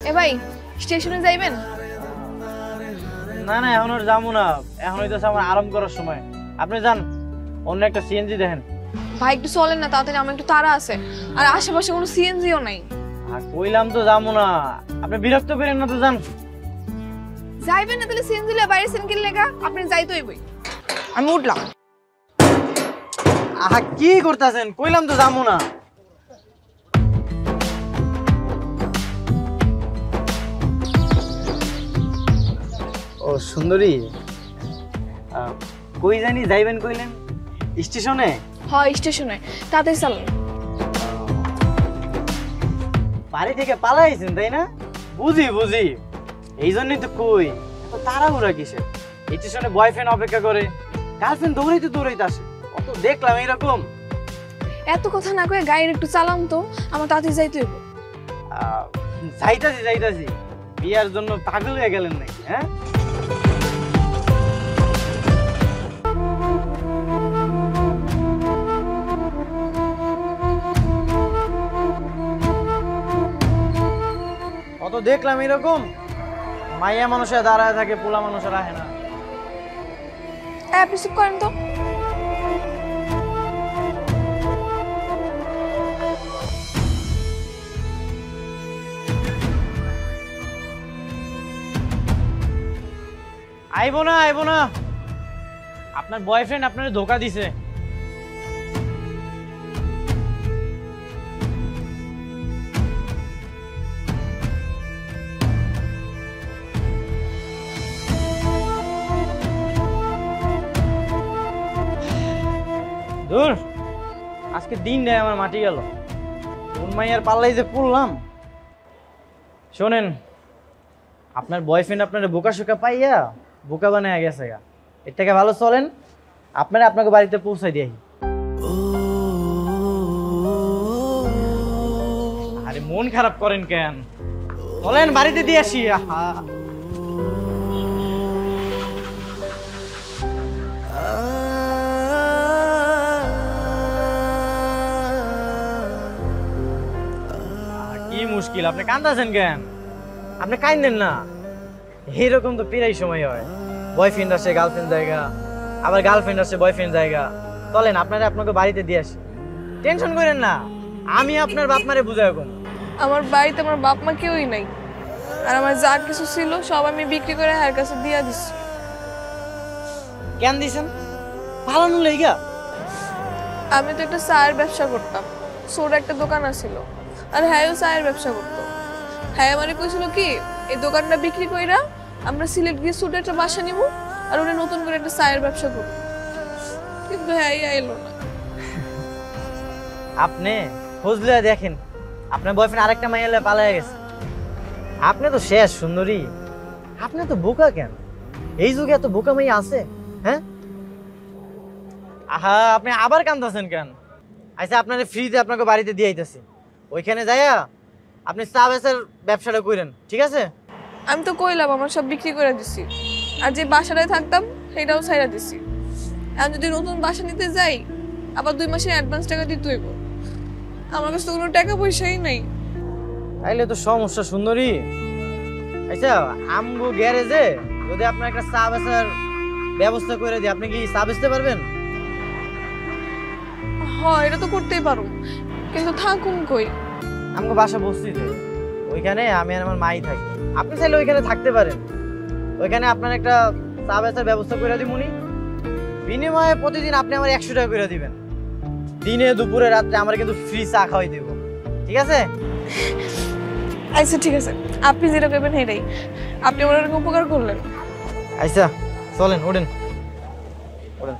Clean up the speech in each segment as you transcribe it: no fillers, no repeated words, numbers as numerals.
এ ভাই স্টেশনে যাইবেন? না না এখন আর যাবো না, এখন হইতেছে আমার আরাম করার সময়। আপনি যান, অন্য একটা সিএনজি দেখেন। ভাই একটু চলেন না তাড়াতাড়ি, আমার একটু তাড়া আছে। আর আশেপাশে কোনো সিএনজিও নাই। কইলাম তো যাবো না, আপনি বিরক্ত করেন না তো, যান। যাইবেন না তাহলে সিএনজি লে বাইরে সিনকিল লেগা আপনি যাইতোই বই। আমি উঠলাম। আহা কি করতেছেন, কইলাম তো যাবো না। ও সুন্দরী, কই জানি যাইবেন কইলেন? স্টেশনে? হয় স্টেশনে, তাড়াতাড়ি চলেন। বাড়ি থেকে পালাইছেন তাই না? বুঝি বুঝি, এই জন্যই তো কই এত তাড়াহুড়া কিসের? স্টেশনে বয়ফ্রেন্ড অপেক্ষা করে, গার্লফ্রেন্ড দৌড়াইতে দৌড়াইতে আসে, কত দেখলাম এইরকম। এত কথা না কয়ে গাড়ি একটু চালাম তো, আমার তাড়াতাড়ি যাইতে হইব। যাইতাছি যাইতাছি, বিয়ার জন্য পাগল হয়ে গেলেন নাকি? হ্যাঁ কত দেখলাম এরকম, মাইয়া মানুষের দাঁড়ায় থাকে, পোলা মানুষের আহে না। আপনি চুপ করেন তো। আইবো না আইবো না, আপনার বয়ফ্রেন্ড আপনার ধোকা দিছে। দূর, আজকে দিন নেই আমার মাটি গেল, কোন মাইয়ার পাল্লাই যে পড়লাম। শোনেন, আপনার বয়ফ্রেন্ড আপনার বোকা শোকা পাইয়া বোকা বানায় গেছে গা, এর থেকে ভালো চলেন আপনারা আপনাকে বাড়িতে পৌঁছাই দিই। আরে মন খারাপ করেন কেন, চলেন বাড়িতে দিয়ে আসি। আহা কি মুশকিল, আপনি কান্দাছেন কেন? আপনি কাইন্দেন না, এইরকম তো প্রায় সময় হয়। বয়ফ্রেন্ড আসে গার্লফ্রেন্ড জায়গা, আবার গার্লফ্রেন্ড আসে বয়ফ্রেন্ড জায়গা। চলেন আপনারা আপনাকে বাড়িতে দিয়ে আসি, টেনশন করেন না, আমি আপনার বাপ মারে বুঝাই কম। আমার বাড়িতে আমার বাপ মা কেউই নাই, আর আমার যা কিছু ছিল সব আমি বিক্রি করে হার কাছে দিয়া দিছি। কেন দিছেন? ভালো নুলেইগা। আমি তো একটা চায়ের ব্যবসা করতাম, ছোট একটা দোকান আছিল, আর হ্যাঁও চায়ের ব্যবসা করতো। হ্যাঁ মানে কইছিল কি, এই দোকানটা বিক্রি কইরা আমরা সিলেট গিয়ে ছোট একটা বাসা নিব, আর ওটা নতুন করে একটা চায়ের ব্যবসা করব। কিন্তু হ্যাঁ আইলো না। আপনি খুঁজলে দেখেন, আপনার বয়ফ্রেন্ড আরেকটা মাইয়ালে পালায় গেছে। আপনি তো শেষ সুন্দরী, আপনি তো বোকা কেন? এই যুগে এত বোকা মাইয়া আছে? হ্যাঁ আহা, আপনি আবার কান্দাছেন কেন? আচ্ছা আপনার ফ্রিতে আপনাকে বাড়িতে দিয়ে আইতেছি, ওইখানে যাইয়া আপনি চা বেচার ব্যবসাটা করেন, ঠিক আছে? আমি তো কইলাম আমার সব বিক্রি করে দিছি, আর যে বাসাটায় থাকতাম সেটাও ছাইরা দিছি। এখন যদি নতুন বাসা নিতে যাই, আবার 2 মাসের অ্যাডভান্স টাকা দিতে হইব। আমার কাছে তো কোনো টাকা পয়সাই নাই। তাইলে তো সমস্যা সুন্দরী। আচ্ছা আমগো গ্যারেজে যদি আপনার একটা চা বেচার ব্যবস্থা করে দিই, আপনি কি চা বেচতে পারবেন? হ্যাঁ এটা তো করতেই পারো, কিন্তু থাকুন কই? আমগো বাসা বস্তিতে, ওইখানে আমি আর আমার মাই থাকি। আপনি চাইলে ওইখানে থাকতে পারেন, ওইখানে আপনার একটা চা বেচার ব্যবস্থা করে দিমুনি। বিনিময়ে প্রতিদিন আপনি আমার 100 টাকা করে দিবেন, দিনে দুপুরে রাত্রে আমার কিন্তু ফ্রি চা খাওয়াই দিব, ঠিক আছে? আচ্ছা ঠিক আছে, আপনি যেটা করবেন সেটাই। আপনি আমার অনেক উপকার করলেন। আচ্ছা চলেন, ওঠেন ওঠেন।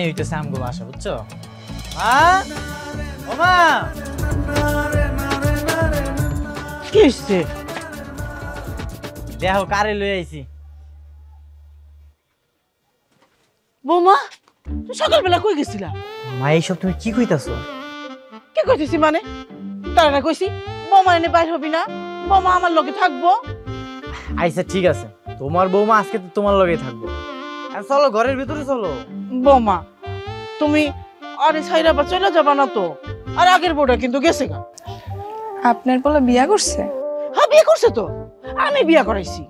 হইতেছে আমগো বাসা, বুঝছো? মা, ও মা, কি হইছে? দেখো কারে লই আইছি। বৌমা তুই সকালবেলা কই গেছিলা? মা এইসব তুমি কি কইতাছো? কি কইতেছি মানে? তারা না কইছি বৌমা এনে বাইর হবি না, বৌমা আমার লগে থাকবো। আচ্ছা ঠিক আছে, তোমার বৌমা আজকে তো তোমার লগেই থাকবো। আর চলো ঘরের ভিতরে চলো। বৌমা তুমি আরে ছাইরা বা চলে যাবা না তো? আর আগের বউটা কিন্তু গেছে গা। আপনার বলে বিয়া করছে? হ্যাঁ বিয়ে করছে তো, আমি বিয়ে করাইছি।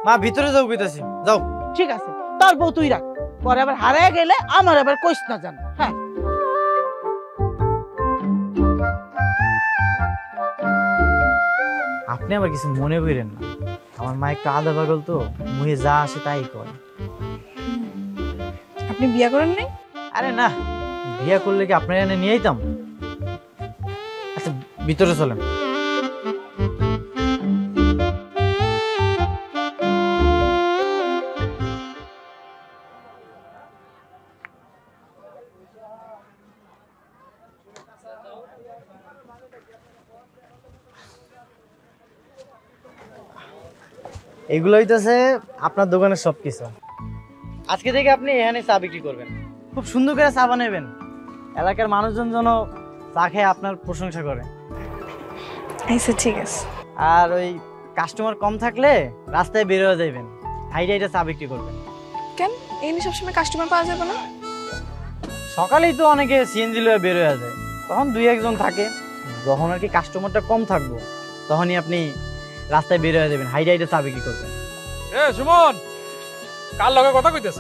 মা ভিতরে যাও কইতাছি, যাও। ঠিক আছে তার বউ তুই রাখ, পরে আবার হারায় গেলে আমার আবার কইস না জান। হ্যাঁ আপনি আবার কিছু মনে করেন না, আমার মা একটু আদা পাগল তো, মুহে যা আসে তাই করে। আপনি বিয়া করেন নাই? আরে না, বিয়া করলে কি আপনার এনে নিয়ে আইতাম? আচ্ছা ভিতরে চলেন। এগুলো হইতেছে আপনার দোকানের সবকিছু। আজকে থেকে আপনি এখানে চা বিক্রি করবেন, খুব সুন্দর করে চা বানাবেন, এলাকার মানুষজন যেন চা খেয়ে আপনার প্রশংসা করে। আচ্ছা ঠিক আছে। আর ওই কাস্টমার কম থাকলে রাস্তায় বের হয়ে যাবেন, হাইডে হাইডে চা বিক্রি করবেন। কেন এমনি সবসময় কাস্টমার পাওয়া যাবে না? সকালেই তো অনেকে সিএনজি লয়ে বের হয়ে যায়, তখন দুই একজন থাকে। যখন আর কি কাস্টমারটা কম থাকবো তখনই আপনি রাস্তায় বের হয়ে যাবেন, হাইডে হাইডে চা বিক্রি করবেন। এ সুমন, কার লগে কথা কইতেছ?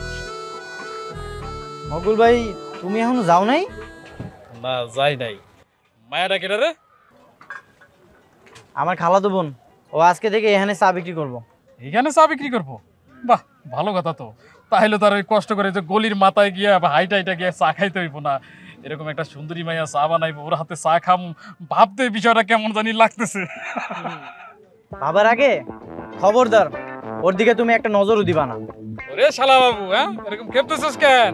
মকুল ভাই তুমি এখনো যাও নাই? না যাই নাই। মায়াটা কেটে রে? আমার খালাতো বোন, ও আজকে থেকে এখানে চা বিক্রি করবো। এখানে চা বিক্রি করবো? বাহ ভালো কথা তো। তাহলে তার ওই কষ্ট করে যে গলির মাথায় গিয়া বা হাইটা হাইটা গিয়ে চা খাইতে হইব না। এরকম একটা সুন্দরী মাইয়া চা বানাইবো, ওর হাতে চা খাম, ভাবতে বিষয়টা কেমন জানি লাগতেছে। বাবার আগে খবরদার ওর দিকে তুমি একটা নজরও দিবা না। ওরে শালা বাবু, হ্যাঁ এরকম খেপতেছিস কেন?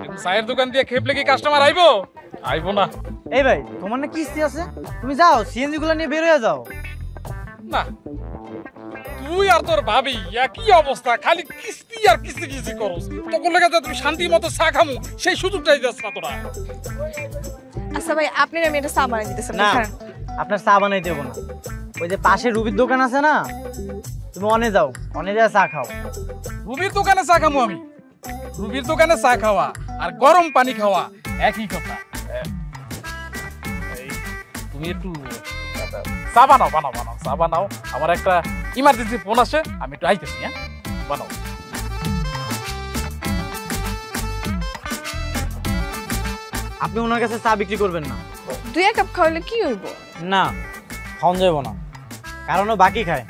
এরকম চায়ের দোকান দিয়ে খেপলে কি কাস্টমার আইবো? আইবো না। এই ভাই তোমার না কিস্তি আছে, তুমি যাও সিএনজি গুলো নিয়ে বের হয়ে যাও। না তুই আর তোর ভাবি একই অবস্থা, খালি কিস্তি আর কিস্তি কিস্তি করস। তখন লেগে তুমি শান্তি মতো চা খামু সেই সুযোগটাই দিস না তোরা। আচ্ছা ভাই আপনি আমি এটা চা বানাই দিতেছেন না না? আপনার চা বানাই দেবো না, ওই যে পাশে রুবির দোকান আছে না, তুমি অনে যাও, অনে যা চা খাও। রুবির দোকানে চা খামু আমি? রুবির দোকানে চা খাওয়া আর গরম পানি খাওয়া একই কথা। এই, তুমি একটু চা বানাও বানাও বানাও চা বানাও। আমার একটা ইমার্জেন্সি ফোন আসে, আমি একটু আইতেছি। হ্যাঁ বানাও। আপনি ওনার কাছে চা বিক্রি করবেন না। দুই এক কাপ খাওয়ালে কি হইব? না খাওয়ান যাবো না, কারণ ও বাকি খায়।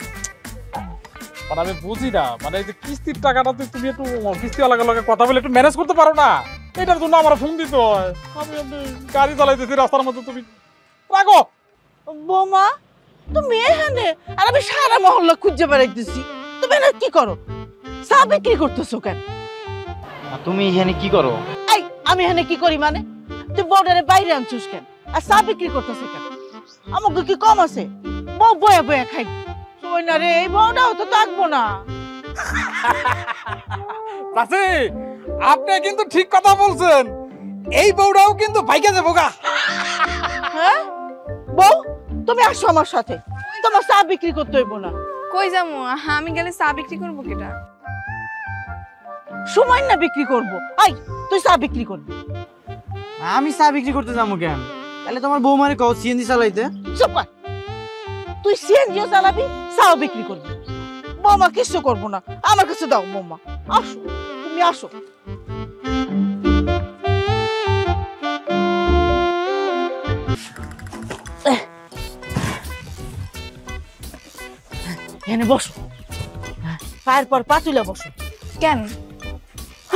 মানে আমি বুঝি না, মানে এই যে কিস্তির টাকাটা তুমি একটু কিস্তিওয়ালার লগে কথা বলে একটু ম্যানেজ করতে পারো না? এটার জন্য আমার ফোন দিতে হয়। আমি গাড়ি চালাইতেছি রাস্তার মধ্যে, তুমি রাখো। বৌমা তুমি এখানে, আর আমি সারা মহল্লা খুঁজে বেড়াইতেছি, তুমি এখানে কি করো? চা বিক্রি করতেছো কেন? আর তুমি এখানে কি করো? এই আমি এখানে কি করি মানে? তুই বর্ডারে বাইরে আনছিস কেন? আর চা বিক্রি করতেছে কেন? আমাকে কি কম আছে? বউ বয়া বয়া খাই তুই না রে, এই বউটাও তো থাকবো না। চাচি আপনি কিন্তু ঠিক কথা বলছেন, এই বউটাও কিন্তু ভাইকে যাবো গা। হ্যাঁ বউ তুমি আসো আমার সাথে, তোমার চা বিক্রি করতে হইব না। কই যামু? আমি গেলে চা বিক্রি করবো কেটা? সময় না বিক্রি করবো। আই তুই চা বিক্রি করবি? আমি চা বিক্রি করতে যাবো কেন? তাহলে তোমার বৌমারে কও সিএনজি চালাইতে। চুপ কর, তুই সিএনজিও চালাবি, চাও বিক্রি করবি। বৌমা কিছু করবো না, আমার কাছে দাও। বৌমা আসো, তুমি আসো। এনে বসো, পায়ের পর পা তুলে বসো। কেন?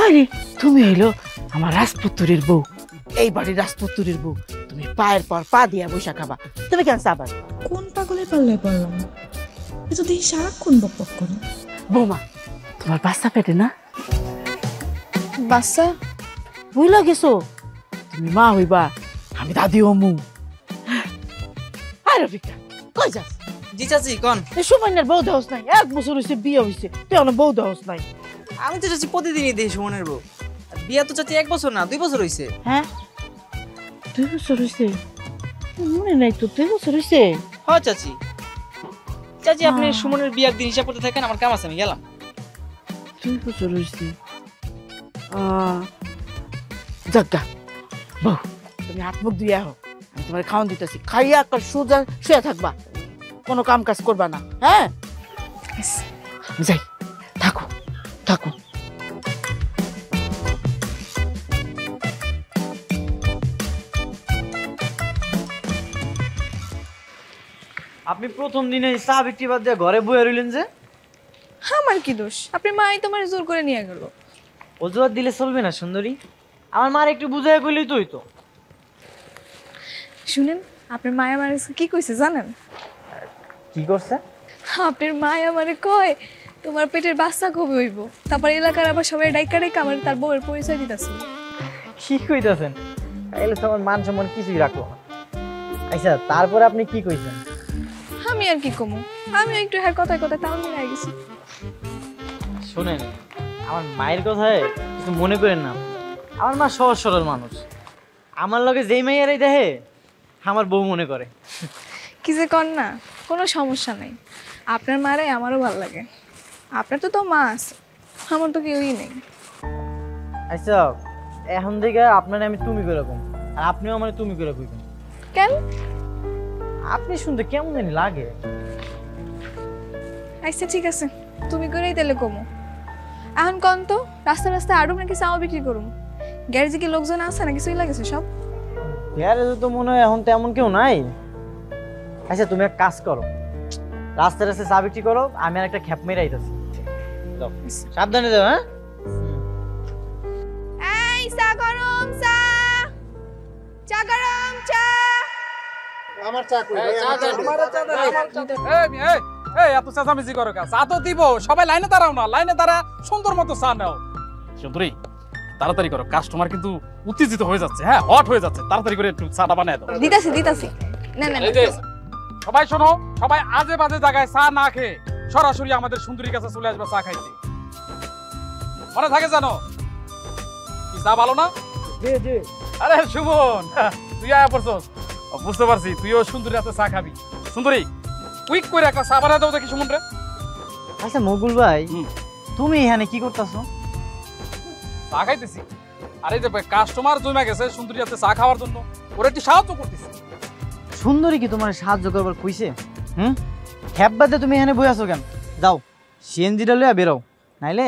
আরে তুমি হইলো আমার রাজপুত্রের বউ, এই বাড়ির রাজপুত্রের বউ, তুমি পায়ের পর পা দিয়া বসা খাবা। তুমি কেন চাবার? কোন পাগলের পাল্লায় পড়লাম? এ তো দেখি সারাক্ষণ বকবক করে। বৌমা তোমার বাচ্চা পেটে না? বাচ্চা? বুঝলা গেছো, তুমি মা হইবা, আমি দাদি অমু। আরে রফিকা কই যাস? জি চাচি কোন? এই সুমনের বউ দেহস নাই, 1 বছর হইছে বিয়ে হইছে, তুই আমার বউ দেহস নাই। আমি তো চাচি প্রতিদিনই দেখি সুমনের বউ। বিয়া তো চাচি 1 বছর না 2 বছর হইছে। হ্যাঁ 2 বছর হইছে? মনে নাই তো 2 বছর হইছে। হ্যাঁ চাচি। চাচি আপনি সুমনের বিয়ার দিন হিসাব করতে থাকেন, আমার কাম আছে, আমি গেলাম। 2 বছর হইছে। জাগা বউ, তুমি হাত মুখ ধুইয়া হও, আমি তোমার খাওয়ান দিতেছি। খাইয়া কাল সোজা শুয়ে থাকবা, কোনো কাম কাজ করবা না। হ্যাঁ যাই, থাকো থাকো। আপনি প্রথম দিনে চা বিক্রি বাদ দিয়ে ঘরে বয়ে রইলেন যে? আমার কি দোষ? আপনি মাই তোমার জোর করে নিয়ে গেল। অজুহাত দিলে চলবে না সুন্দরী, আমার মার একটু বুঝাই কইলেই তো হইতো। শুনেন, আপনার মায়া আমার কি কইছে জানেন? কি করছে? আপনার মায়া আমারে কয় তোমার পেটের বাচ্চা কবে হইব, তারপর এলাকার আবার সবাই ডাইকা ডাইকা আমার তার বউয়ের পরিচয় দিতেছে। কি কইতাছেন? তাইলে তো আমার মান সম্মান কিছুই রাখলো না। আচ্ছা, তারপরে আপনি কি কইছেন? আমি আর কি কমু, আমি একটু হ্যার কথায় কথায় তাল মিলাই গেছি। শোনেন, আমার মায়ের কথায় কিছু মনে করেন না। আমার মা সহজ সরল মানুষ, আমার লগে যেই মাইয়ারাই দেখে আমার বউ মনে করে। কি যে কর না, কোনো সমস্যা নাই। আপনার মারে আমারও ভালো লাগে। আপনার তো মা আছে, আমার তো কেউই নেই। আচ্ছা, এখন থেকে আপনার আমি তুমি করে কম, আর আপনিও আমার তুমি করে কইবেন। কেন? আপনি শুনতে কেমন জানি লাগে। আচ্ছা ঠিক আছে, তুমি করেই তাহলে কমু। এখন কন তো, রাস্তা রাস্তায় আড়ুম নাকি চাও বিক্রি করুম? গ্যারেজে কি লোকজন আছে নাকি চলে গেছে সব? গ্যারেজে তো মনে হয় এখন তেমন কেউ নাই। আচ্ছা, তুমি এক কাজ করো, রাস্তায় রাস্তায় চা বিক্রি করো, আমি আর একটা খ্যাপ মেরে আইতাছি। যাও, সাবধানে যাও। হ্যাঁ, এই চা গরম, চা চা গরম, চা। আমার চা কই ভাই? এই এত চেঁচামেচি করো কা? চা তো দিব, সবাই লাইনে দাঁড়াও না, লাইনে দাঁড়া সুন্দর মতো চা নাও। সুন্দরী, তাড়াতাড়ি করো, কাস্টমার কিন্তু উত্তেজিত হয়ে যাচ্ছে। হ্যাঁ, হট হয়ে যাচ্ছে, তাড়াতাড়ি করে একটু চাটা বানায় দাও। দিতাছি দিতাছি। না না এই যে, সবাই শোনো, সবাই আজে বাজে জায়গায় চা না খেয়ে সরাসরি আমাদের সুন্দরীর কাছে চলে আসবে চা খাইতে। মনে থাকে জানো? কি চা ভালো না? জি জি। আরে সুমন, তুই আয়া পড়ছস, বুঝতে পারছি তুইও সুন্দরীর হাতে চা খাবি। সুন্দরী, কুইক করে একটা চা বানায় দাও দেখি সুমন রে। আচ্ছা মগুল ভাই, তুমি এখানে কি করতেছো? চা খাইতেছি। আরে যে কাস্টমার জমে গেছে সুন্দরীর হাতে চা খাওয়ার জন্য, ওরা একটু সাহায্য করতেছি। সুন্দরী কি তোমার সাহায্য করবার কইছে? খ্যাপ বাদে তুমি এখানে বই আছো কেন? যাও, সিএনজিটা লইয়া বেরো, নাইলে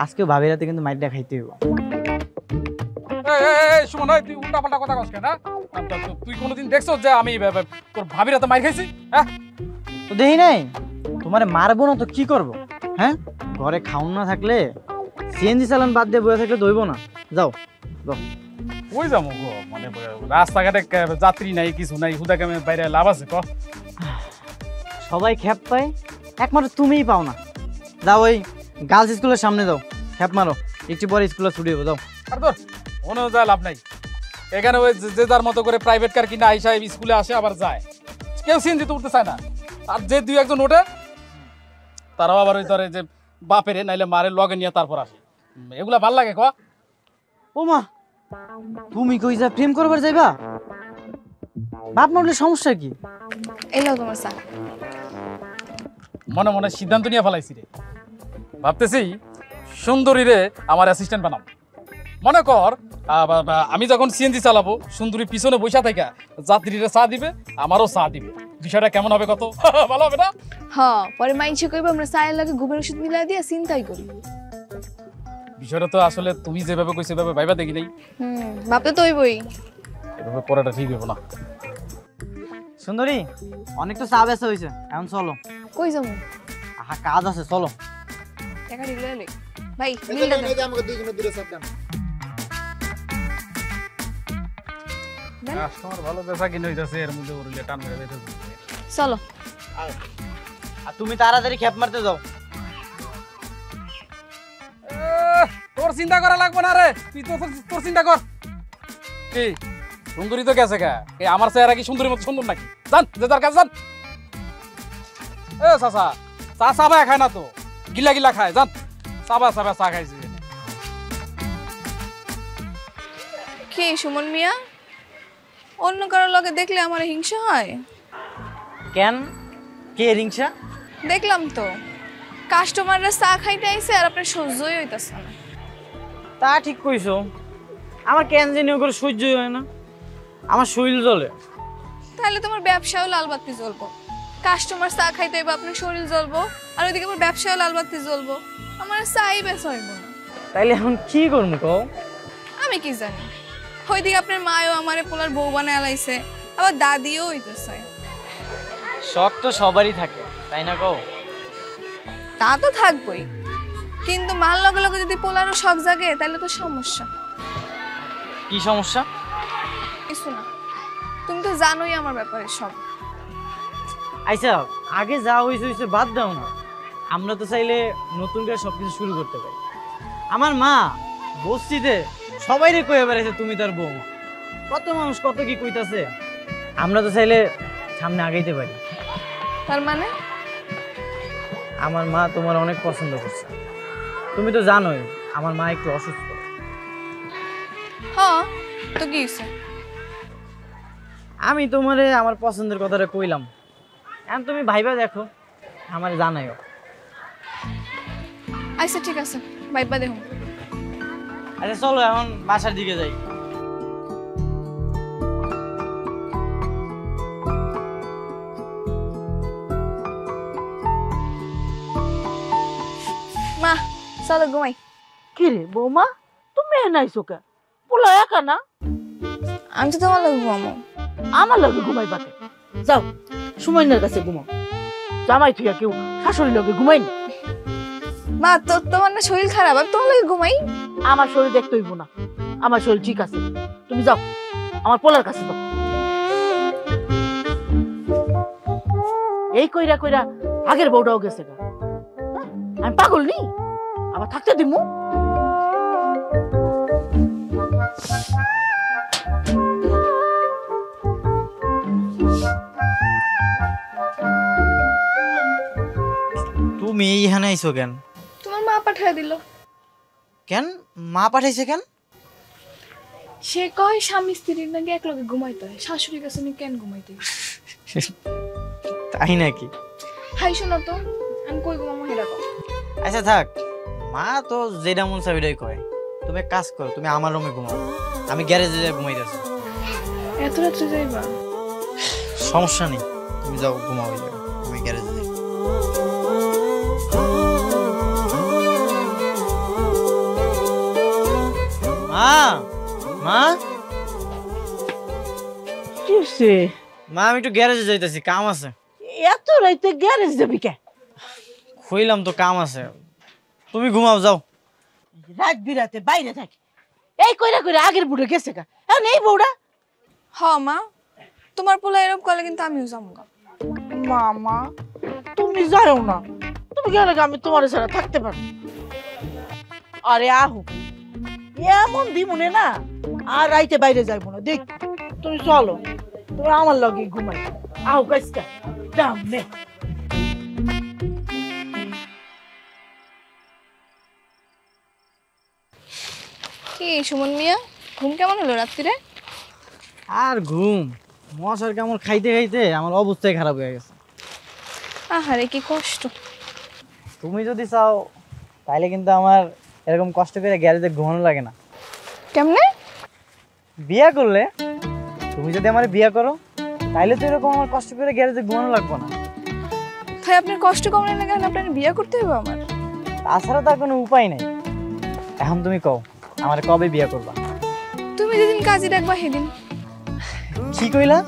আজকেও ভাবির হাতে কিন্তু মাইরটা খাইতে হইব। এই সুমন, তুই উল্টাপাল্টা কথা কস কেন? তুই কোনোদিন দেখছো যে আমি তোর ভাবির হাতে মাইর খাইছি? হ্যাঁ, তো দেখি নাই, তোমারে মারবো না তো কি করবো? হ্যাঁ, ঘরে খাউন না থাকলে সিএনজি চালান বাদ দিয়ে বয়ে থাকলে দইব না। যাও যাও। ওই যাবো গো, মানে রাস্তাঘাটে যাত্রী নাই, কিছু নাই, হুদাকে বাইরে লাভ আছে ক? সবাই খ্যাপ পায়, একমাত্র তুমিই পাও না। যাও, ওই গার্লস স্কুলের সামনে যাও, খ্যাপ মারো, একটু পরে স্কুলে ছুটি হবো। যাও। আর তোর মনে যায় লাভ নাই, এখানে ওই যে যার মতো করে প্রাইভেট কার কিনা আইসা স্কুলে আসে আবার যায়, কেউ সিএনজি তো উঠতে চায় না। আর যে দুই একজন ওঠে তারাও আবার ওই ধরে যে বাপেরে নাইলে মারে লগে নিয়ে তারপর আসে। এগুলা ভাল লাগে ক? ও মা, তুমি কই যা প্রেম করবার যাইবা? বাপ মারলে সমস্যা কি? এলো তোমার চা। মনে মনে সিদ্ধান্ত নিয়ে ফেলাইছি রে, ভাবতেছি সুন্দরী রে আমার অ্যাসিস্ট্যান্ট বানাবো। মনে কর আমি যখন সিএনজি চালাবো, সুন্দরী পিছনে বসা থাকা যাত্রীরা চা দিবে, আমারও চা দিবে। বিষয়টা কেমন হবে কত? ভালো হবে না? হ্যাঁ, পরে মাইনছে কইবে আমরা চায়ের লাগে ঘুমের ওষুধ মিলাই দিয়ে চিন্তাই করি। বিষয়টা তো আসলে তুমি যেভাবে কইছো সেভাবে ভাইবা দেখি নাই। ভাবতে তো হইবই। এভাবে করাটা ঠিক হবে না। সুন্দরী, অনেক তো চা বেচা হয়েছে, এখন চলো। কই যাবো? আহা, কাজ আছে, চলো। টাকা দিলে এলে ভাই মিলটা দেন। আমাকে দুইজনের দূরে চাপ দেন। কাস্টমার ভালো বেচা কিনে হইতাছে, এর মধ্যে উড়লে টান মেরে যাইতেছে। চলো। আর তুমি তাড়াতাড়ি খ্যাপ মারতে যাও। তোর চিন্তা করা লাগবে না রে, তুই তো তোর চিন্তা কর। কি সুন্দরী তো গেছে গা, আমার চেহারা কি সুন্দরীর মতো সুন্দর নাকি? জান, যে যার কাছে যান। এ চাচা, চা চাবা খায় না তো, গিলা গিলা খায়। জান, চাবা চাবা চা খাইছি। কি সুমন মিয়া, অন্য কারোর লগে দেখলে আমার হিংসা হয়? কেন, কে রিংসা? দেখলাম তো কাস্টমাররা চা খাইতে আইছে আর আপনার সহ্যই হইতাছে না। তা ঠিক কইছো, আমার কেন জানি ওগুলো সহ্যই হয় না, আমার শরীর জ্বলে। তাহলে তোমার ব্যবসাও লালবাতি জ্বলবো। কাস্টমার চা খাইতে হইব, আপনার শরীর জ্বলবো, আর ওইদিকে আমার ব্যবসাও লালবাতি জ্বলবো। আমার চাই বেশ হইব না। তাইলে এখন কি করবো কও? আমি কি জানি, ওইদিকে আপনার মায়ও আমারে পোলার বউ বানায় আলাইছে, আবার দাদিও হইতেছে। শখ তো সবারই থাকে, তাই না কও? তা তো থাকবই, কিন্তু মাল লগে লগে যদি পোলারও শখ জাগে তাহলে তো সমস্যা। কি সমস্যা? কিছু না, তুমি তো জানোই আমার ব্যাপারে সব। আচ্ছা, আগে যা হয়েছে হয়েছে বাদ দাও না, আমরা তো চাইলে নতুন করে সবকিছু শুরু করতে পারি। আমার মা বস্তিতে সবাইরে কয়ে বেড়াইছে তুমি তার বউ, কত মানুষ কত কি কইতাছে। আমরা তো চাইলে সামনে আগাইতে পারি। তার মানে আমার মা তোমার অনেক পছন্দ করছে, তুমি তো জানোই আমার মা একটু অসুস্থ। হ্যাঁ, তো কি হইছে? আমি তোমারে আমার পছন্দের কথাটা কইলাম, এখন তুমি ভাইবা দেখো, আমার জানাইও। আচ্ছা ঠিক আছে, ভাইবা দেখো। আচ্ছা চলো এখন বাসার দিকে যাই। মা চলো ঘুমাই। কি রে বৌমা, তুমি এনাইছো কে? পোলা একা না? আমি তো তোমার লগে ঘুমাবো। আমার লগে ঘুমাইবাতে যাও, সুমাইনার কাছে ঘুমাও। জামাই থুইয়া কেউ শাশুড়ির লগে ঘুমাই না। মা তো তোমার না শরীর খারাপ, আমি তোমার লগে ঘুমাই। আমার শরীর দেখতে হইব না, আমার শরীর ঠিক আছে। তুমি যাও আমার পোলার কাছে যাও। এই কইরা কইরা আগের বউটাও গেছে গা। হ্যাঁ? আমি পাগল নি, আবার থাকতে দিমু? তুমি এইখানে আইছো কেন? তোমার মা পাঠায় দিল। কেন মা পাঠাইছে কেন? সে কয় স্বামী স্ত্রীর নাকি এক লগে ঘুমাইতে হয়, শাশুড়ির কাছে আমি কেন ঘুমাইতে? তাই নাকি? হাই শোনো তো, আমি কই ঘুমাবো হেডা কও। আচ্ছা থাক, মা তো যেটা মন চাই ওইটাই কয়। তুমি এক কাজ করো, তুমি আমার রুমে ঘুমাও, আমি গ্যারেজে যাই ঘুমাইতেছি। এত রাত্রে যাইবা? সমস্যা নেই, তুমি যাও ঘুমাও, ওই জায়গায় আমি গ্যারেজে যাই। মা, মা, কি হইছে? মা আমি একটু গ্যারেজে যাইতেছি, কাম আছে। এত রাইতে গ্যারেজ যাবি কে? কইলাম তো কাম আছে, তুমি ঘুমাও যাও। রাত বিরাতে বাইরে থাকি, এই কইরা কইরা আগের বুড়ো গেছে গা। এখন এই বউটা? হ মা, তোমার পোলা এরকম করলে কিন্তু আমিও যাবো গা। মামা তুমি যাও না, তুমি গেলে আমি তোমার ছাড়া থাকতে পারবো না। আরে আহু, এমন দিমুনে না আর রাইতে বাইরে যাইবো না। দেখ তুমি চলো, তুমি আমার লগে ঘুমাই। আহু কাজটা দাম নে। কি সুমন মিয়া, ঘুম কেমন হলো রাত্রিরে? আর ঘুম, মশার কামড় খাইতে খাইতে আমার অবস্থাই খারাপ হয়ে গেছে। আহারে কি কষ্ট। তুমি যদি চাও তাহলে কিন্তু আমার এরকম কষ্ট করে গ্যারেজে ঘুমানো লাগে না। কেমনে? বিয়া করলে, তুমি যদি আমার বিয়া করো তাহলে তো এরকম আমার কষ্ট করে গ্যারেজে ঘুমানো লাগবে না। তাই আপনার কষ্ট কম না কেন? আপনার বিয়ে করতে হবে আমার? তাছাড়া তার কোনো উপায় নেই। এখন তুমি কও আমার কবে বিয়া করবা? তুমি যেদিন কাজে রাখবা সেদিন। কি কইলা?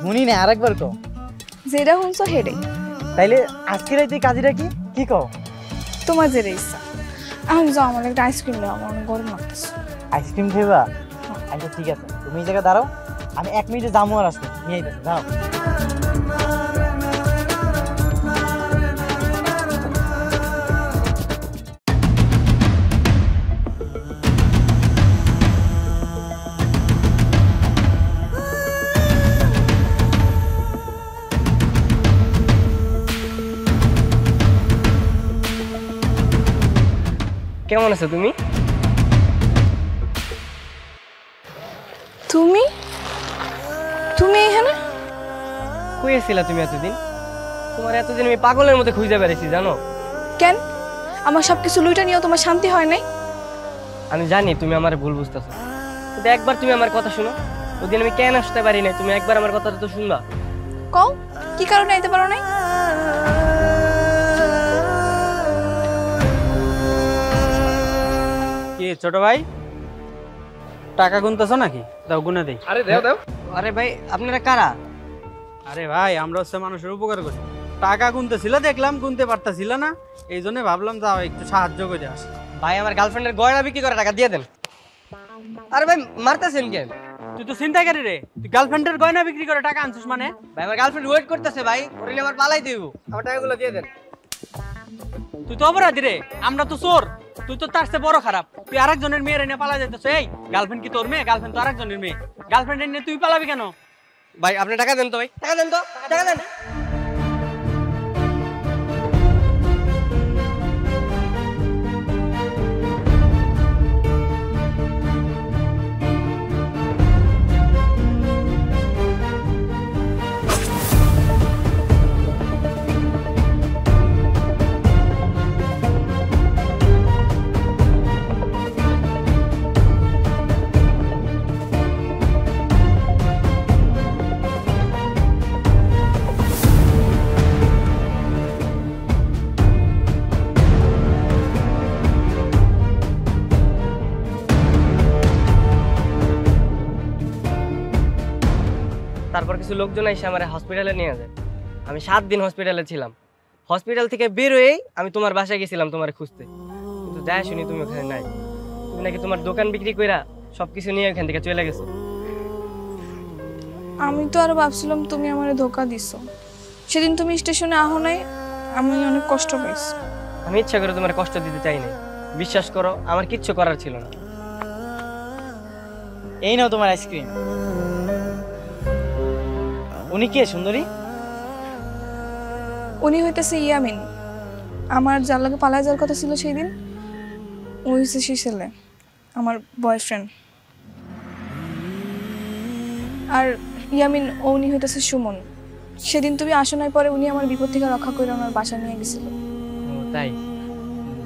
শুনি না, আরেকবার কও। যেটা শুনছো হেডে। তাইলে আজকে রাইতে কাজে রাখি, কি কও? তোমার যেটা ইচ্ছা। এখন যাও, আমার একটা আইসক্রিম দাও, আমার অনেক গরম লাগতেছে। আইসক্রিম খাইবা? আচ্ছা ঠিক আছে, তুমি এই জায়গায় দাঁড়াও, আমি 1 মিনিটে যাবো আর আসবো, নিয়ে আইতেছি, দাঁড়াও। কেমন আছো তুমি? তুমি তুমি এখানে? কই ছিলা তুমি এতদিন? তোমার এতদিন আমি পাগলের মতো খুঁজে বেড়াইছি জানো। কেন আমার সবকিছু লুইটা নিয়েও তোমার শান্তি হয় নাই? আমি জানি তুমি আমার ভুল বুঝতেছো, কিন্তু একবার তুমি আমার কথা শুনো। ওদিন আমি কেন আসতে পারি নাই, তুমি একবার আমার কথাটা তো শুনবা। কও কি কারণে আইতে পারো নাই? কি ছোট ভাই টাকা গুনতেছো নাকি? দাও গুনে দেই। আরে দাও দাও। আরে ভাই আপনারা কারা? আরে ভাই আমরা হচ্ছে মানুষের উপকার করি। টাকা গুনতেছিল দেখলাম গুনতে পারতাছিল না, এই জন্য ভাবলাম যাও একটু সাহায্য করে আসি। ভাই আমার গার্লফ্রেন্ডের গয়না বিক্রি করে টাকা দিয়ে দেন। আরে ভাই মারতেছেন কেন? তুই তো চিন্তাকারী রে, তুই গার্লফ্রেন্ডের গয়না বিক্রি করে টাকা আনছিস মানে? ভাই আমার গার্লফ্রেন্ড ওয়েট করতেছে ভাই, ওরে নিয়ে আমার পালাই দেব। আমার টাকাগুলো দিয়ে দেন। তুই তো অপরাধী রে, আমরা তো চোর। তুই তো তার চেয়ে বড় খারাপ। তুই আরেকজনের মেয়ের এনে পালা যাইতেছ। এই গার্লফ্রেন্ড কি তোর মেয়ে? গার্লফ্রেন্ড তো আরেকজনের মেয়ে। গার্লফ্রেন্ড এনে তুই পালাবি কেন? ভাই আপনি টাকা দেন তো, ভাই টাকা দেন তো, টাকা দেন। তারপর কিছু লোকজন এসে আমার হসপিটালে নিয়ে যায়। আমি 7 দিন হসপিটালে ছিলাম। হসপিটাল থেকে বের হয়েই আমি তোমার বাসায় গেছিলাম তোমার খুঁজতে, কিন্তু যাই শুনি তুমি ওখানে নাই। তুমি নাকি তোমার দোকান বিক্রি কইরা সবকিছু নিয়ে ওখান থেকে চলে গেছো। আমি তো আর ভাবছিলাম তুমি আমারে ধোকা দিছো। সেদিন তুমি স্টেশনে আহো নাই, আমি অনেক কষ্ট পাইছি। আমি ইচ্ছা করে তোমার কষ্ট দিতে চাই নাই, বিশ্বাস করো আমার কিচ্ছু করার ছিল না। এই নাও তোমার আইসক্রিম। উনি কে সুন্দরী? উনি হইতেছে ইয়ামিন, আমার যার লাগে পালায় যাওয়ার কথা ছিল সেই দিন, ওই হচ্ছে সেই ছেলে, আমার বয়ফ্রেন্ড। আর ইয়ামিন উনি হইতেছে সুমন। সেদিন তুমি আসো নাই, পরে উনি আমার বিপদ থেকে রক্ষা করে আমার বাসা নিয়ে গেছিল। তাই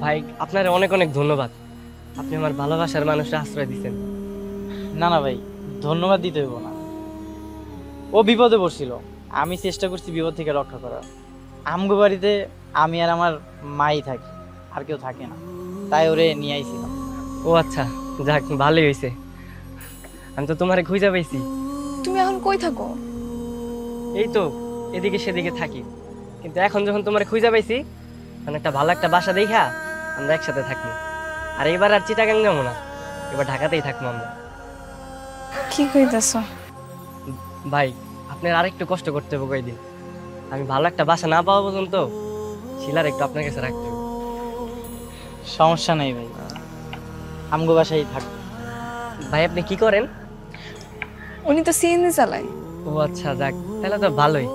ভাই আপনার অনেক অনেক ধন্যবাদ, আপনি আমার ভালোবাসার মানুষরা আশ্রয় দিচ্ছেন। না না ভাই, ধন্যবাদ দিতে হইব না। ও বিপদে পড়ছিল, আমি চেষ্টা করছি বিপদ থেকে রক্ষা করার। আমগো বাড়িতে আমি আর আমার মাই থাকি, আর কেউ থাকে না, তাই ওরে নিয়ে আইছিলাম। ও আচ্ছা, যাক ভালোই হয়েছে। আমি তো তোমারে খুঁজে পাইছি। তুমি এখন কই থাকো? এই তো এদিকে সেদিকে থাকি, কিন্তু এখন যখন তোমারে খুঁজে পাইছি, মানে একটা ভালো একটা বাসা দেখা আমরা একসাথে থাকবো। আর এবার আর চিটাগাং যাবো না, এবার ঢাকাতেই থাকবো আমরা। কি কইতাছো? ভাই আপনার আরেকটু কষ্ট করতে হবে কয়দিন। আমি ভালো একটা বাসা না পাওয়া পর্যন্ত শিলার একটু আপনার কাছে রাখতে হবে। সমস্যা নেই ভাই, আমগো বাসায় থাক। ভাই আপনি কি করেন? উনি তো সিএনজি চালায়। ও আচ্ছা, যাক তাহলে তো ভালোই।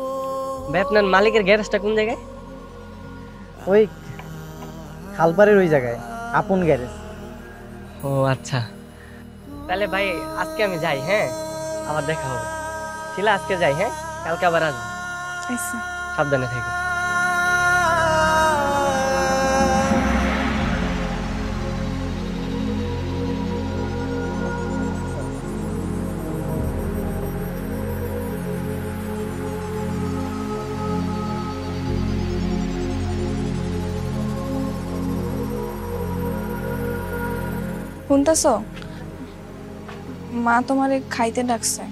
ভাই আপনার মালিকের গ্যারেজটা কোন জায়গায়? ওই খালপাড়ের ওই জায়গায়, আপন গ্যারেজ। ও আচ্ছা, তাহলে ভাই আজকে আমি যাই, হ্যাঁ আবার দেখা হবে। শিলা আজকে যাই, হ্যাঁ কালকে আবার আসবো। আচ্ছা সাবধানে থেকো। শুনতেছ? মা তোমারে খাইতে ডাকছে।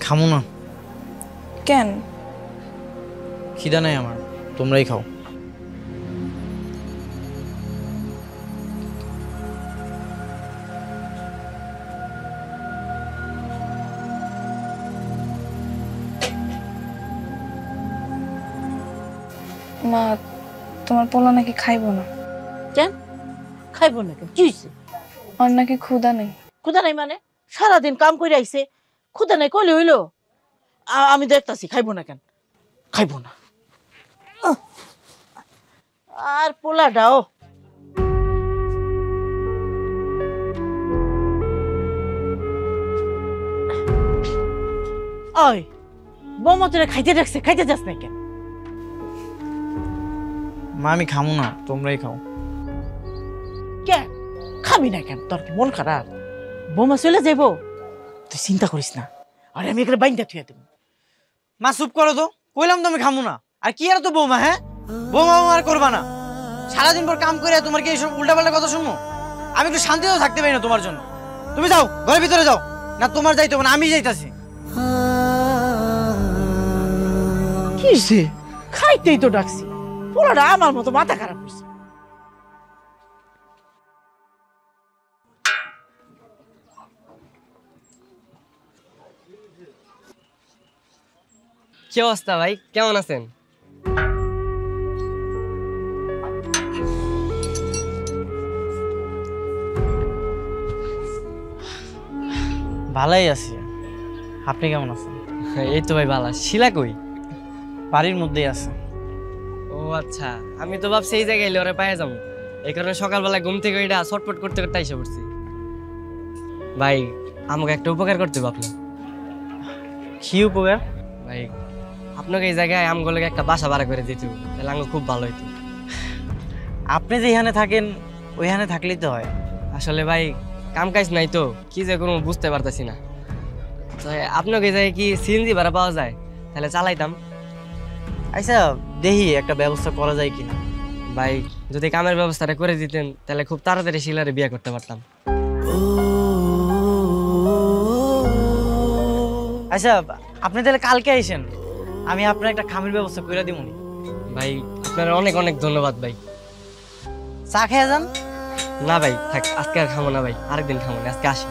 খামো না। কেন? খিদা নাই আমার, তোমরাই খাও। মা তোমার পোলা নাকি খাইবো না। কেন খাইবো না? কেন কি হয়েছে? ওর নাকি ক্ষুধা নেই। ক্ষুধা নাই মানে? সারাদিন কাম করে আইছে, ক্ষুধা নাই কইলে হইলো? আমি দেখতাছি খাইবো না কেন, খাইবো না। আর পোলাটাও ওই বৌমা তোরা খাইতে রাখছে, খাইতে যাস না কেন? মা আমি খামু না, তোমরাই খাও। কেন খাবি না কেন? তোর কি মন খারাপ? বৌমা চলে যাইব, তুই চিন্তা করিস না। আর আমি এখানে বাইন্দা থুয়ে দেবো। মা চুপ করো তো, কইলাম তো আমি খামু না। আর কি আর তো বৌমা, হ্যাঁ বৌমা আর করবা না। সারাদিন পর কাম করে তোমার কি এইসব উল্টাপাল্টা কথা শুনবো? আমি একটু শান্তিতেও থাকতে পারি না তোমার জন্য। তুমি যাও, ঘরের ভিতরে যাও। না তোমার যাইতে হবে না, আমি যাইতাছি। কি হইছে? খাইতেই তো ডাকছি, পোলাটা আমার মতো মাথা খারাপ হয়েছে। কি অবস্থা ভাই, কেমন আছেন? ভালোই আছি, আপনি কেমন আছেন? এই তো ভাই ভালো। শিলা কই? বাড়ির মধ্যেই আছে। ও আচ্ছা, আমি তো ভাবছি এই জায়গায় এলে ওরা পায়ে যাবো, এই কারণে সকালবেলা ঘুম থেকে ওইটা ছটফট করতে করতে এসে পড়ছি। ভাই আমাকে একটা উপকার করতে হবে আপনার। কি উপকার? ভাই আপনাকে এই জায়গায় আমগুলোকে একটা বাসা ভাড়া করে দিতে হবে, তাহলে আমার খুব ভালো হইতো। আপনি যেখানে থাকেন ওইখানে থাকলেই তো হয়। আসলে ভাই কাম কাজ নাই তো, কি যে কোনো বুঝতে পারতেছি না। তো আপনাকে এই জায়গায় কি সিএনজি ভাড়া পাওয়া যায়? তাহলে চালাইতাম। আচ্ছা দেখি একটা ব্যবস্থা করা যায় কিনা। ভাই যদি কামের ব্যবস্থাটা করে দিতেন তাহলে খুব তাড়াতাড়ি শিলারে বিয়ে করতে পারতাম। আচ্ছা আপনি তাহলে কালকে আইসেন, আমি আপনার একটা খামের ব্যবস্থা করে দিব। ভাই আপনার অনেক অনেক ধন্যবাদ ভাই। চা খেয়ে যান। না ভাই থাক, আজকে আর খাবো না ভাই, আরেকদিন খাবো না, আজকে আসি।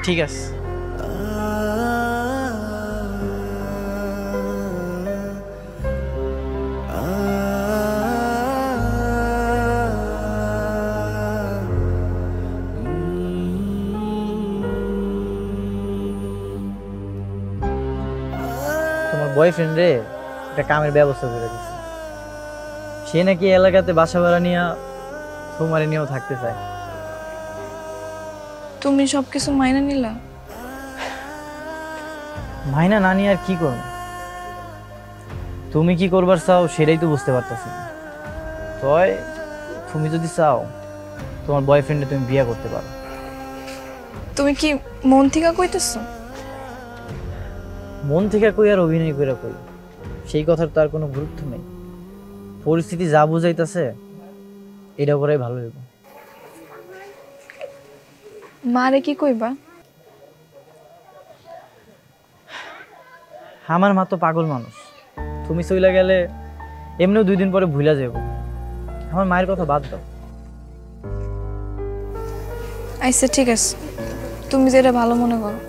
ঠিক আছে। তোমার বয়ফ্রেন্ড রে একটা কামের ব্যবস্থা করে দিচ্ছে। সে নাকি এলাকাতে বাসা ভাড়া নিয়ে তোমারে নিয়েও থাকতে চায়। তুমি সবকিছু মাইনা নিলা? মাইনা না নিয়ে আর কি করবো? তুমি কি করবার চাও সেটাই তো বুঝতে পারতেছি না। তয় তুমি যদি চাও তোমার বয়ফ্রেন্ডে তুমি বিয়ে করতে পারো। তুমি কি মন থেকে কইতেছো? মন থেকে কই আর অভিনয় করে কই, সেই কথার তো আর কোনো গুরুত্ব নেই। পরিস্থিতি যা বুঝাইতেছে এটা করাই ভালো হইব। মারে কি কইবা? আমার মা তো পাগল মানুষ, তুমি চইলা গেলে এমনিও 2 দিন পরে ভুলা যাব। আমার মায়ের কথা বাদ দাও। আচ্ছা ঠিক আছে, তুমি যেটা ভালো মনে করো।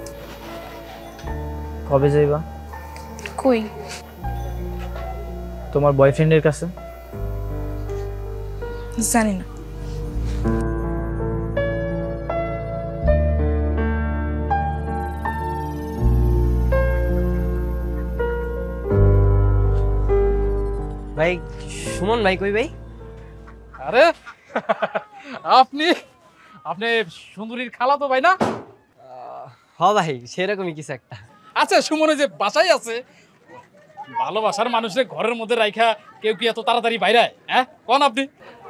কবে যাইবা? কই? তোমার বয়ফ্রেন্ডের কাছে। জানি না। ভাই সুমন ভাই কই ভাই? আরে আপনি আপনি সুন্দরীর খালা তো ভাই না? হ ভাই সেরকমই কিছু একটা। আচ্ছা সুমনে যে বাসায় আছে, ভালোবাসার মানুষের ঘরের মধ্যে রাইখা কেউ কি এত তাড়াতাড়ি বাইরে? হ্যাঁ কোন আপনি?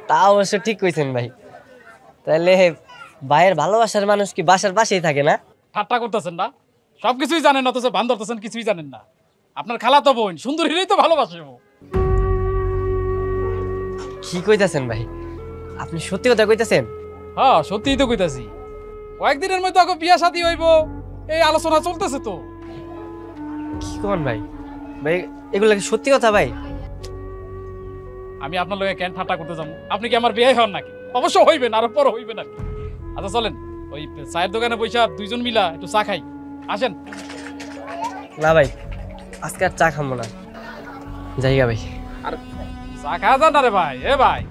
তা অবশ্য ঠিক কইছেন ভাই। তাহলে ভাইয়ের ভালোবাসার মানুষ কি বাসার পাশেই থাকে না? ঠাট্টা করতেছেন না? সবকিছুই জানেন অথচ বান ধরতেছেন কিছুই জানেন না। আপনার খালা তো বোন, সুন্দরীরই তো ভালোবাসে। কি কইতাছেন ভাই? আপনি সত্যি কথা কইতাছেন? হ্যাঁ সত্যিই তো কইতাছি। কয়েকদিনের মধ্যে আগে বিয়া শাদী হইব এই আলোচনা চলতেছে তো। কি কোন ভাই? ভাই এগুলা কি সত্যি কথা ভাই? আমি আপনার লগে কেন ঠাট্টা করতে যাবো? আপনি কি আমার বিয়ে হন নাকি? অবশ্য হইবেন, আরো পর হইবেন আর কি। আচ্ছা চলেন ওই চায়ের দোকানে বইসা দুইজন মিলা একটু চা খাই, আসেন। না ভাই আজকে আর চা খাবো না, যাইগা ভাই। আর চা খাওয়া যান না রে ভাই। এ ভাই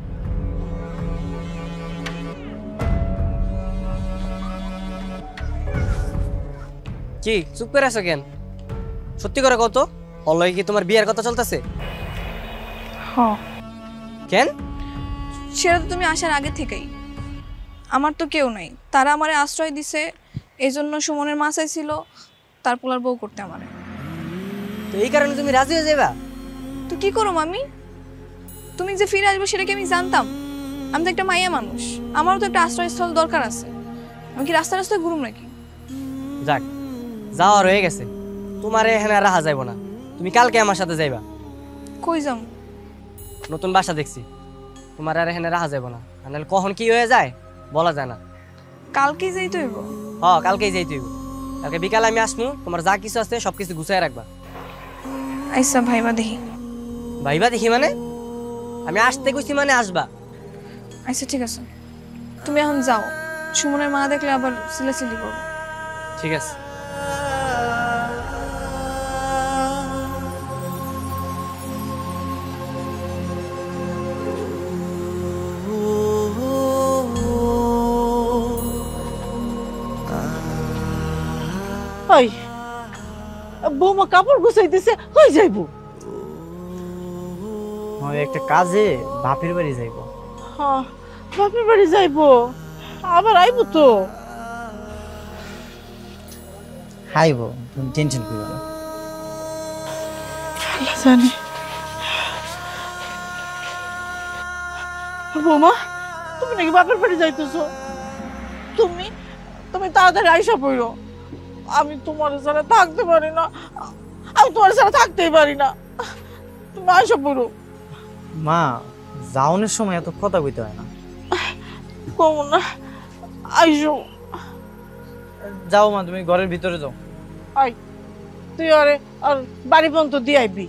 কি চুপ করে আছো কেন? সত্যি করে কত অলয় কি তোমার বিয়ের কথা চলতেছে? হ্যাঁ। কেন? সেটা তো তুমি আসার আগে থেকেই। আমার তো কেউ নাই, তারা আমারে আশ্রয় দিছে, এই জন্য সুমনের মাসায় ছিল। তার পোলার বউ করতে আমারে। তো এই কারণে তুমি রাজি হয়ে যাবা? তো কি করো আমি? তুমি যে ফিরে আসবে সেটা কি আমি জানতাম? আমি তো একটা মাইয়া মানুষ, আমারও তো একটা আশ্রয়স্থল দরকার আছে। আমি কি রাস্তা রাস্তায় ঘুরুম নাকি? যাক, যাওয়ার হয়ে গেছে, তোমার এখানে আর রাখা যাইব না। তুমি কালকে আমার সাথে যাইবা। কই যাম? নতুন বাসা দেখছি, তোমার আর এখানে রাখা যাইব না। আর নাহলে কখন কি হয়ে যায় বলা যায় না। কালকেই যাইতে হইব? কালকেই যাইতে হইব। কালকে বিকালে আমি আসবো, তোমার যা কিছু আছে সব কিছু গুছাই রাখবা। আচ্ছা ভাইবা দেখি। ভাইবা দেখি মানে? আমি আসতে কইছি মানে আসবা। আচ্ছা ঠিক আছে, তুমি এখন যাও, সুমনের মা দেখলে আবার সিলাসিলি করবো। ঠিক আছে। ওই বৌমা কাপড় গুছাইতেছে, হয়ে যাইবো। একটা কাজে বাপের বাড়ি যাইবো। হ্যাঁ, বাপের বাড়ি যাইবো, আবার আইবো তো। আইবো, তুমি টেনশন করো না। জানি বৌমা, তুমি নাকি বাপের বাড়ি যাইতেছো? তুমি তুমি তাড়াতাড়ি আইসা পড়ো। আমি তোমার ছাড়া থাকতে পারি না, আমি তোমার ছাড়া থাকতেই পারি না। তুমি আইসা পড়ো। মা, যাওনের সময় এত কথা কইতে হয় না। কমো না, আইসো। যাও মা, তুমি ঘরের ভিতরে যাও। আই, তুই আরে আর বাড়ি পর্যন্ত দিয়ে আইবি,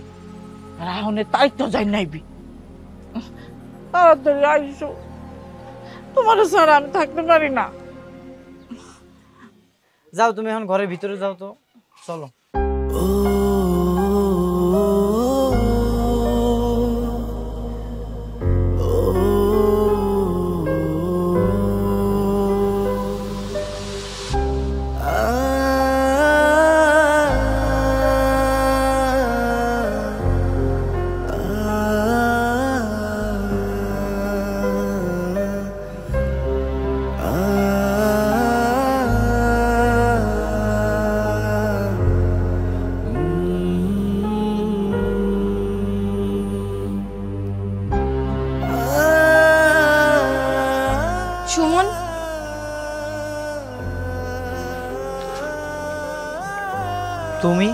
আর এখন তাই তো যাই নাইবি। তাড়াতাড়ি আইসো, তোমার ছাড়া আমি থাকতে পারি না। যাও, তুমি এখন ঘরের ভিতরে যাও তো, চলো। সুমন, তুমি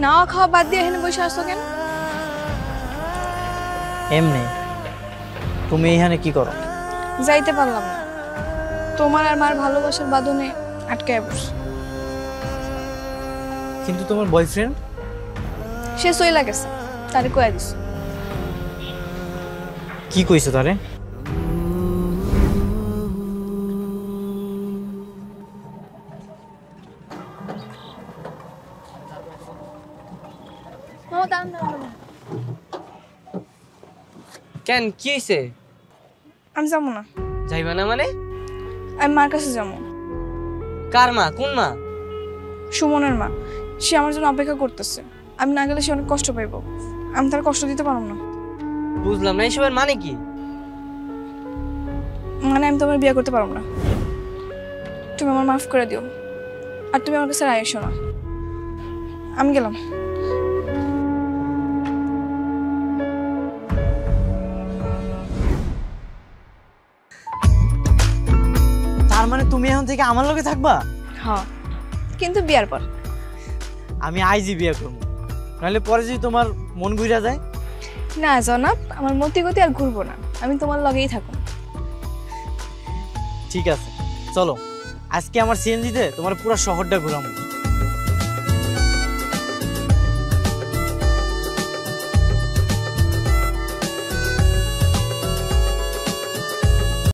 নাওয়া খাওয়া বাদ দিয়ে এখানে বসে আসছো কেন? এমনি। তুমি এখানে কি করো? যাইতে পারলাম না, তোমার আর মার ভালোবাসার বাঁধনে আটকায় বস। কিন্তু তোমার বয়ফ্রেন্ড? সে চইলা গেছে, তারে কয়া দিস। কি কইছো তারে? কেন, কি হয়েছে? আমি যাবো না। যাইবা না মানে? আমি মার কাছে যাবো। কার মা? কোন মা? সুমনের মা। সে আমার জন্য অপেক্ষা করতেছে, আমি না গেলে সে অনেক কষ্ট পাইব। আমি তার কষ্ট দিতে পারবো না। বুঝলাম না, এসবের মানে কি? মানে আমি তোমার বিয়ে করতে পারবো না। তুমি আমার মাফ করে দিও, আর তুমি আমার কাছে এসো না। আমি গেলাম। তার মানে তুমি এখন থেকে আমার লগে থাকবা? হ্যাঁ, কিন্তু বিয়ার পর। আমি আইজি বিয়ে করবো, নাহলে পরে যদি তোমার মন ঘুরে যায়। না জনাব, আমার মতি গতি আর ঘুরবো না, আমি তোমার লগেই থাকবো। ঠিক আছে, চলো আজকে আমার সিএনজিতে তোমার পুরো শহরটা ঘুরাবো।